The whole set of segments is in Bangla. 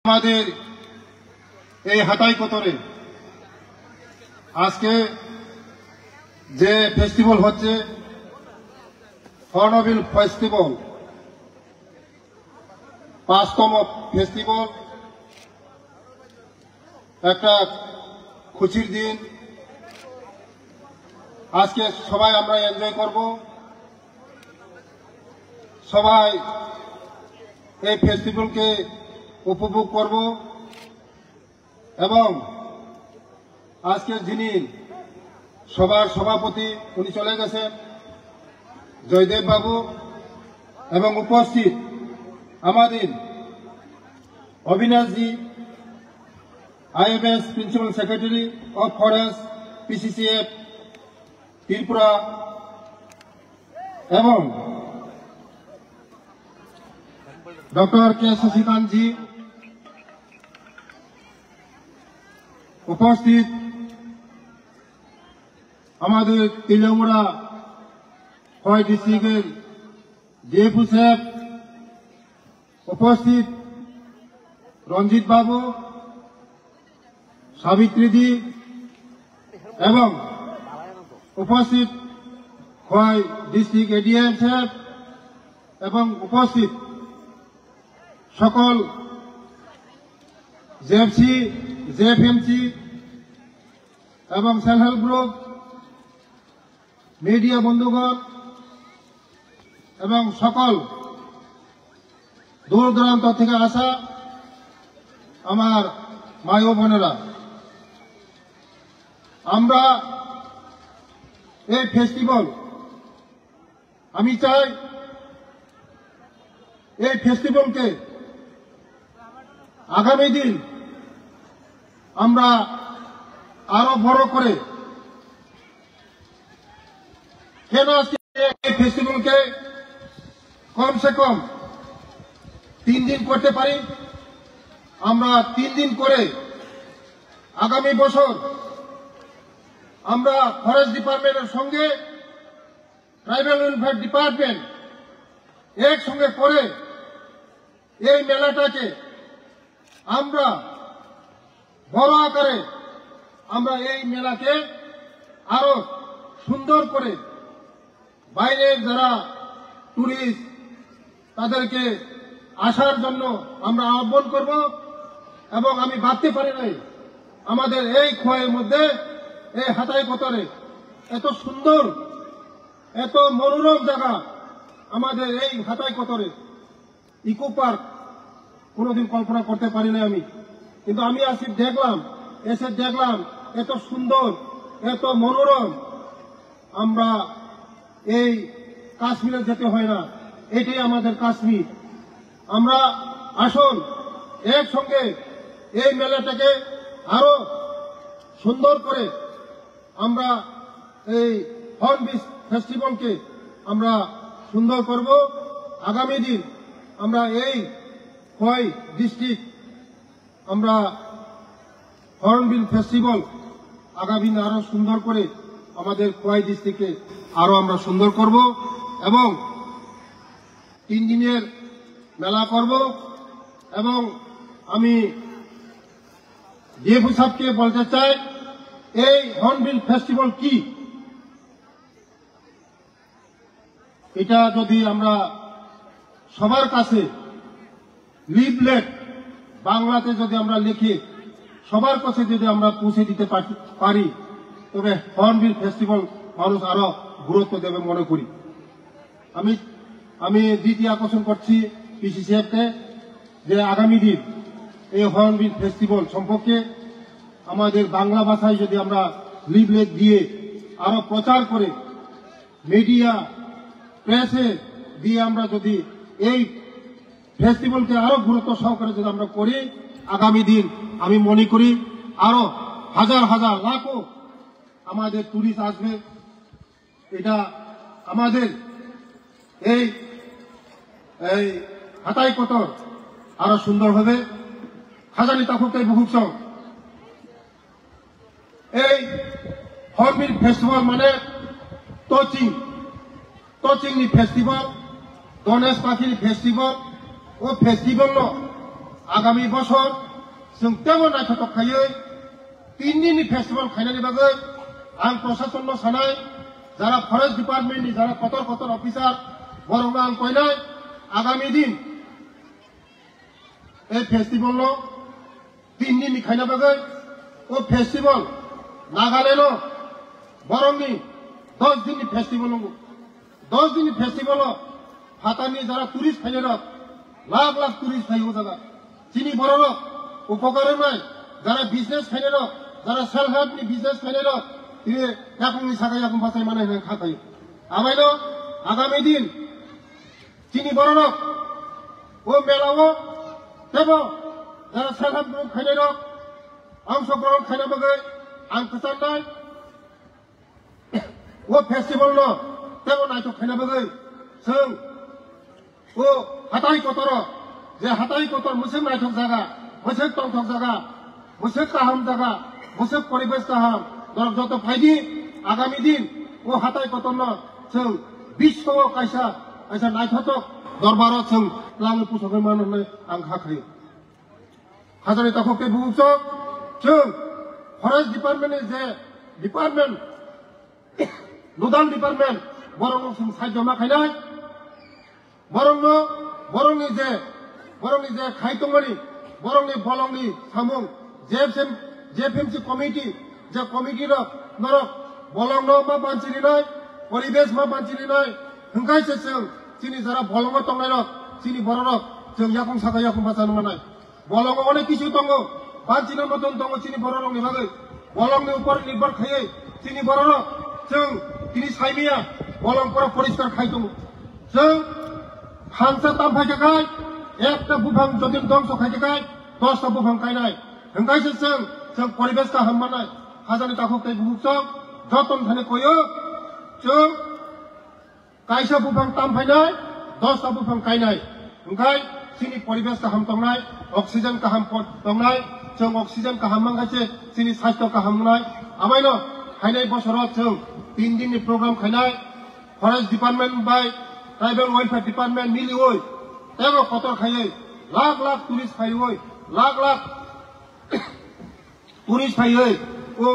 আমাদের এই হাতাই কোতরে আজকে যে ফেস্টিভ্যাল হচ্ছে হর্নবিল ফেস্টিভ্যাল ৫তম ফেস্টিভ্যাল একটা খুশির দিন। আজকে সবাই আমরা এনজয় করব, সবাই এই ফেস্টিভ্যালকে উপভোগ করব এবং আজকে যিনি সবার সভাপতি উনি চলে গেছেন জয়দেব বাবু এবং উপস্থিত আমাদের অবিনাশজি IFS principal secretary of forest PCCF Tripura এবং ডক্টর কে শশিকান্তজি উপস্থিত আমাদের তিলমুড়া খোয়াই ডিস্ট্রিক্টের JFO সাহেব উপস্থিত রঞ্জিত বাবু সাবিত্রীদি এবং উপস্থিত খোয়াই ডিস্ট্রিক্ট ADM সাহেব এবং উপস্থিত সকল JFC JFMC এবং সেলফ হেল্প গ্রুপ মিডিয়া বন্ধুগণ এবং সকল দূর দূরান্ত থেকে আসা আমার মা ও বোনেরা, আমরা এই ফেস্টিভ্যাল আমি চাই এই ফেস্টিভ্যালকে আগামী দিন আমরা আরো বড় করে কেন আজকে এই ফেস্টিভ্যালকে কমসে কম 3 দিন করতে পারি। আমরা 3 দিন করে আগামী বছর আমরা ফরেস্ট ডিপার্টমেন্টের সঙ্গে ট্রাইবাল ওয়েলফেয়ার ডিপার্টমেন্ট একসঙ্গে করে এই মেলাটাকে আমরা বড় আকারে আমরা এই মেলাকে আরো সুন্দর করে বাইরের যারা টুরিস্ট তাদেরকে আসার জন্য আমরা আহ্বান করব এবং আমি ভাবতে পারি নাই আমাদের এই খোয়াইয়ের মধ্যে এই হাতাই কোতরে এত সুন্দর এত মনোরম জায়গা আমাদের এই হাতাই কোতরে ইকো পার্ক কোনোদিন কল্পনা করতে পারি না আমি, কিন্তু আমি এসে দেখলাম এত সুন্দর এত মনোরম। আমরা এই কাশ্মীরে যেতে হয় না, এটাই আমাদের কাশ্মীর। আমরা আসুন একসঙ্গে এই মেলাটাকে আরো সুন্দর করে আমরা এই হর্নবিল ফেস্টিভ্যালকে আমরা সুন্দর করব। আগামী দিন আমরা এই খোয়াই ডিস্ট্রিক্ট আমরা হর্নবিল ফেস্টিভ্যাল আগামী দিন আরো সুন্দর করে আমাদের খোয়াই ডিস্ট্রিক্টে আরো আমরা সুন্দর করব এবং 3 দিনের মেলা করব। এবং আমি JFO সাহেবকে বলতে চাই এই হর্নবিল ফেস্টিভ্যাল কি, এটা যদি আমরা সবার কাছে লিফলেট বাংলাতে যদি আমরা লিখে সবার কাছে যদি আমরা পৌঁছে দিতে পারি তবে হর্নবিল ফেস্টিভ্যাল মানুষ আরো গুরুত্ব দেবে মনে করি। আমি দ্বিতীয় আকর্ষণ করছি PCCF-কে যে আগামী দিন এই হর্নবিল ফেস্টিভ্যাল সম্পর্কে আমাদের বাংলা ভাষায় যদি আমরা লিফলেট দিয়ে আরো প্রচার করে মিডিয়া প্রেসে দিয়ে আমরা যদি এই ফেস্টিভ্যালকে আরো গুরুত্ব সহকারে যদি আমরা করি আগামী দিন আমি মনে করি আরো হাজার হাজার লাখো আমাদের টুরিস্ট আসবে। এটা আমাদের এই হাতাই কোতর আরো সুন্দর হবে। খাজানি তাকুকে বহুসং এই হর্নবিল ফেস্টিভ্যাল মানে টচিংনি ফেস্টিভ্যাল, গণেশ পাখির ফেস্টিভ্যাল ও ফেস্টিভ্যাল आगामी बছর जों तेमन नायथावथाव खायै 3 दिननि फेस्टिभेल खायनायनि बागै आं प्रशासननो सानाय যারা ফরেস্ট ডিপার্টমেন্টनि যারা कतर कतर अफिसार बरंनो आं कयनाय आगामी दिन এই फेस्टिभेल 3 दिननि खायना बागै ओ फेस्टिभेल नागालेण्ड बरंनि 10 दिननि फेस्टिभेल नंगौ 10 दिननि फेस्टिभेल हातानि যারা टुरिस्ट फायनाय लाख लाख टुरिस्ट फायो जागा चिनि बरनो उपकार होनाय যারা बिजनेस फायनाय যারা सेल्फ हेल्पनि बिजनेस फायनाय ये याकुंनि सागा याकुं बासाय माने होन खाखायो आबायनो आगामी दिन चिनि बरनो ओ मेलावो तेबो যারা सेल्फ हेल्प ग्रुप खायनाय अंशग्रहण खायना बागै आं फोसावनाय वो फेस्टिभेल तेबो नायथाव खायना बागै जों ओ हाथाय कतर जे हाथाय कतर मोनसे नायथाव जागा मोनसे तंथाव जागा मोनसे गाहाम जागा मोनसे परिबेश गाहाम जत फायदि आगामी दिन वो हाथाय कतर जों विश्व कायसा कायसा नायथावथाव दरबार जों लाङो पुसकै माननो आं खाखायो हाजारनि ताखौके बुंसो जों फरेस्ट डिपार्टमेन्टनि जे डिपार्टमेन्ट नोडाल डिपार्टमेन्ट बरंनो जों सायज माखायनाय बरंनि जे खायतंगनि बरंनि बलंनि सामुं जेएफएमसी कमिटी जे कमिटी नरक बलंनो मा बानचिलिनाय परिबेश मा बानचिलिनाय हंखायसे जों चिनि जारा बलंगो तंनाय चिनि बरनो जों याकुं सागा याकुं बासानो मानाय बलंगो अनेक किछु दंगो बानचिनो मतन दंगो चिनि बरननि बागै बलंनि ऊपर निर्भर खायै चिनि बरनो जों तिनि साइमिया बलंफोरा परिष्कार खायदों जों हांसा तामफायखाय एकटा बुफां जदि दंस खायखाय 10टा बुफां गायनाय हंखायसे जों परिबेश गाहाम मानाय हाजारनि ताखौके बुहुमजों जतन थानो कयो जों कायसा बुफां तामफायनाय 10टा बुफां गायनाय ओंखाय जोंनि परिबेश गाहाम दंनाय अक्सिजेन गाहाम दंनाय जों अक्सिजेन गाहाम माखासे जोंनि स्वास्थ्य गाहाम मोननाय आमायनो फायनाय बोसोराव जों 3 दिननि प्रग्राम खायनाय forest department by tribal welfare department मिलिवै तेबो कतर खायै लाख लाख टुरिस्ट फायै लाख लाख टुरिस्ट फायै ओ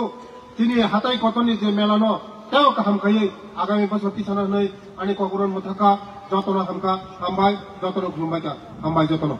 दिनै हाथाय कतरनि जे मेलानो तेबो गाहाम खायै आगामी बोसोर तिसानानै आनि ककरन मथाका जतन हामका हामबाय जतन खुलुमबाय हामबाय जतन